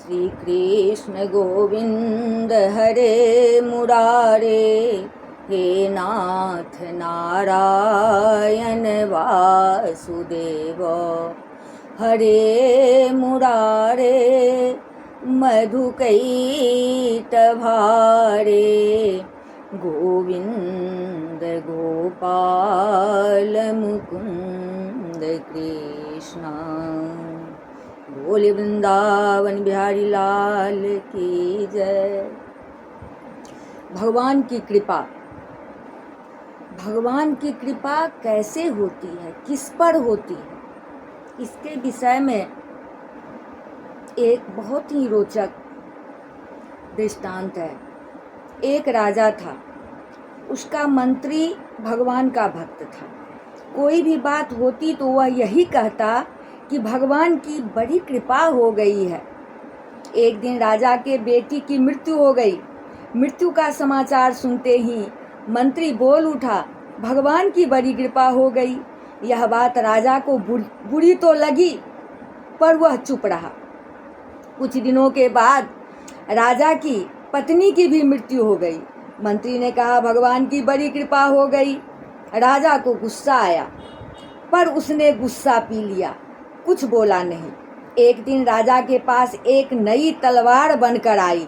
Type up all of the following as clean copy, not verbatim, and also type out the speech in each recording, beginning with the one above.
श्री कृष्ण गोविंद हरे मुरारे, हे नाथ नारायण वासुदेव। हरे मुरारे मधुकैटभारे, गोविंद गोपाल मुकुंद कृष्ण। बोले वृंदावन बिहारी लाल की जय। भगवान की कृपा, भगवान की कृपा कैसे होती है, किस पर होती है, इसके विषय में एक बहुत ही रोचक दृष्टांत है। एक राजा था, उसका मंत्री भगवान का भक्त था। कोई भी बात होती तो वह यही कहता कि भगवान की बड़ी कृपा हो गई है। एक दिन राजा के बेटी की मृत्यु हो गई। मृत्यु का समाचार सुनते ही मंत्री बोल उठा, भगवान की बड़ी कृपा हो गई। यह बात राजा को बुरी तो लगी, पर वह चुप रहा। कुछ दिनों के बाद राजा की पत्नी की भी मृत्यु हो गई। मंत्री ने कहा, भगवान की बड़ी कृपा हो गई। राजा को गुस्सा आया, पर उसने गुस्सा पी लिया, कुछ बोला नहीं। एक दिन राजा के पास एक नई तलवार बनकर आई।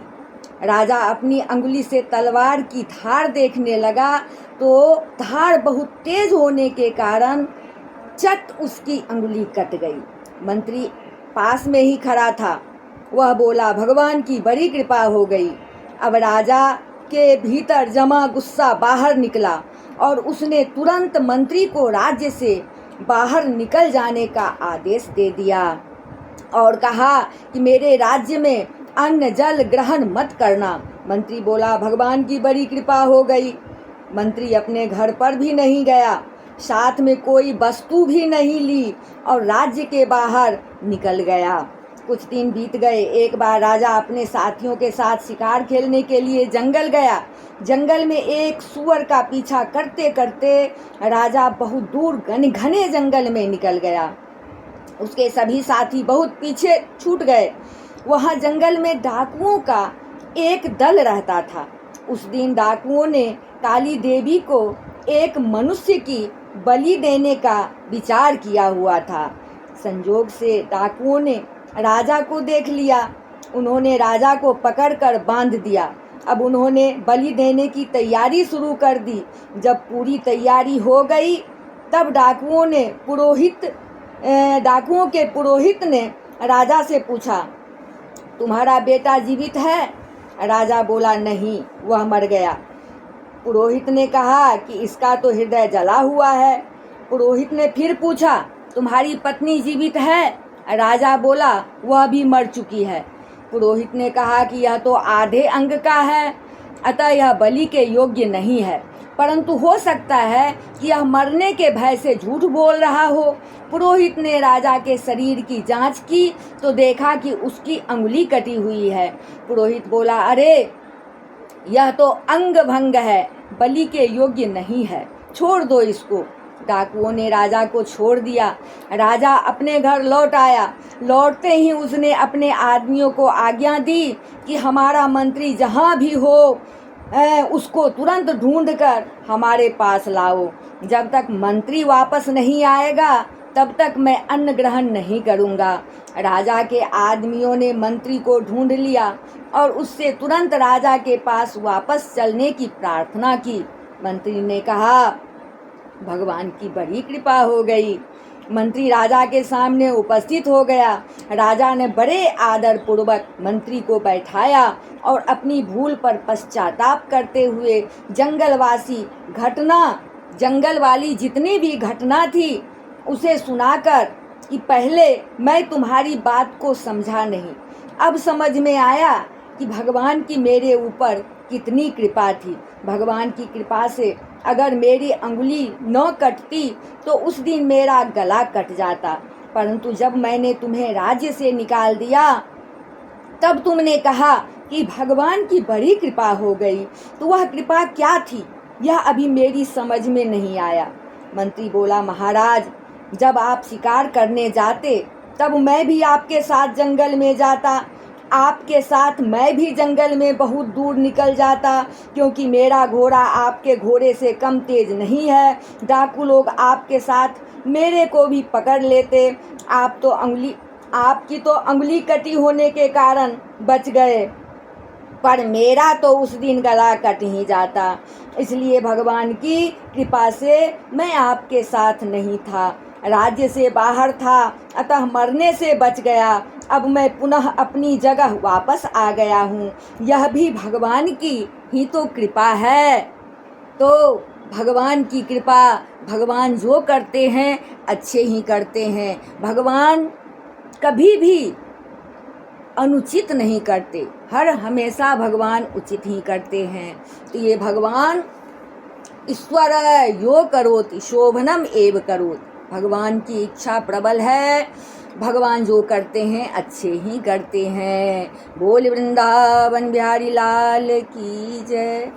राजा अपनी अंगुली से तलवार की धार देखने लगा तो धार बहुत तेज होने के कारण चट उसकी अंगुली कट गई। मंत्री पास में ही खड़ा था। वह बोला, भगवान की बड़ी कृपा हो गई। अब राजा के भीतर जमा गुस्सा बाहर निकला और उसने तुरंत मंत्री को राज्य से बाहर निकल जाने का आदेश दे दिया और कहा कि मेरे राज्य में अन्न जल ग्रहण मत करना। मंत्री बोला, भगवान की बड़ी कृपा हो गई। मंत्री अपने घर पर भी नहीं गया, साथ में कोई वस्तु भी नहीं ली और राज्य के बाहर निकल गया। कुछ दिन बीत गए। एक बार राजा अपने साथियों के साथ शिकार खेलने के लिए जंगल गया। जंगल में एक सूअर का पीछा करते करते राजा बहुत दूर घने जंगल में निकल गया। उसके सभी साथी बहुत पीछे छूट गए। वहाँ जंगल में डाकुओं का एक दल रहता था। उस दिन डाकुओं ने काली देवी को एक मनुष्य की बलि देने का विचार किया हुआ था। संजोग से डाकुओं ने राजा को देख लिया। उन्होंने राजा को पकड़कर बांध दिया। अब उन्होंने बलि देने की तैयारी शुरू कर दी। जब पूरी तैयारी हो गई तब डाकुओं के पुरोहित ने राजा से पूछा, तुम्हारा बेटा जीवित है? राजा बोला, नहीं, वह मर गया। पुरोहित ने कहा कि इसका तो हृदय जला हुआ है। पुरोहित ने फिर पूछा, तुम्हारी पत्नी जीवित है? राजा बोला, वह भी मर चुकी है। पुरोहित ने कहा कि यह तो आधे अंग का है, अतः यह बलि के योग्य नहीं है, परंतु हो सकता है कि यह मरने के भय से झूठ बोल रहा हो। पुरोहित ने राजा के शरीर की जांच की तो देखा कि उसकी अंगुली कटी हुई है। पुरोहित बोला, अरे यह तो अंग भंग है, बलि के योग्य नहीं है, छोड़ दो इसको। डाकुओं ने राजा को छोड़ दिया। राजा अपने घर लौट आया। लौटते ही उसने अपने आदमियों को आज्ञा दी कि हमारा मंत्री जहाँ भी हो उसको तुरंत ढूंढकर हमारे पास लाओ। जब तक मंत्री वापस नहीं आएगा तब तक मैं अन्न ग्रहण नहीं करूँगा। राजा के आदमियों ने मंत्री को ढूंढ लिया और उससे तुरंत राजा के पास वापस चलने की प्रार्थना की। मंत्री ने कहा, भगवान की बड़ी कृपा हो गई। मंत्री राजा के सामने उपस्थित हो गया। राजा ने बड़े आदर पूर्वक मंत्री को बैठाया और अपनी भूल पर पश्चाताप करते हुए जंगल वाली जितनी भी घटना थी उसे सुनाकर कि पहले मैं तुम्हारी बात को समझा नहीं, अब समझ में आया कि भगवान की मेरे ऊपर कितनी कृपा थी। भगवान की कृपा से अगर मेरी अंगुली न कटती तो उस दिन मेरा गला कट जाता, परंतु जब मैंने तुम्हें राज्य से निकाल दिया तब तुमने कहा कि भगवान की बड़ी कृपा हो गई, तो वह कृपा क्या थी यह अभी मेरी समझ में नहीं आया। मंत्री बोला, महाराज, जब आप शिकार करने जाते तब मैं भी आपके साथ जंगल में जाता आपके साथ मैं भी जंगल में बहुत दूर निकल जाता, क्योंकि मेरा घोड़ा आपके घोड़े से कम तेज नहीं है। डाकू लोग आपके साथ मेरे को भी पकड़ लेते। आपकी तो अंगुली कटी होने के कारण बच गए, पर मेरा तो उस दिन गला कट ही जाता। इसलिए भगवान की कृपा से मैं आपके साथ नहीं था, राज्य से बाहर था, अतः मरने से बच गया। अब मैं पुनः अपनी जगह वापस आ गया हूँ। यह भी भगवान की ही तो कृपा है। तो भगवान की कृपा, भगवान जो करते हैं अच्छे ही करते हैं। भगवान कभी भी अनुचित नहीं करते, हर हमेशा भगवान उचित ही करते हैं। तो ये भगवान ईश्वर यो करोति शोभनम एव करोति, भगवान की इच्छा प्रबल है। भगवान जो करते हैं अच्छे ही करते हैं। बोल वृंदावन बिहारी लाल की जय।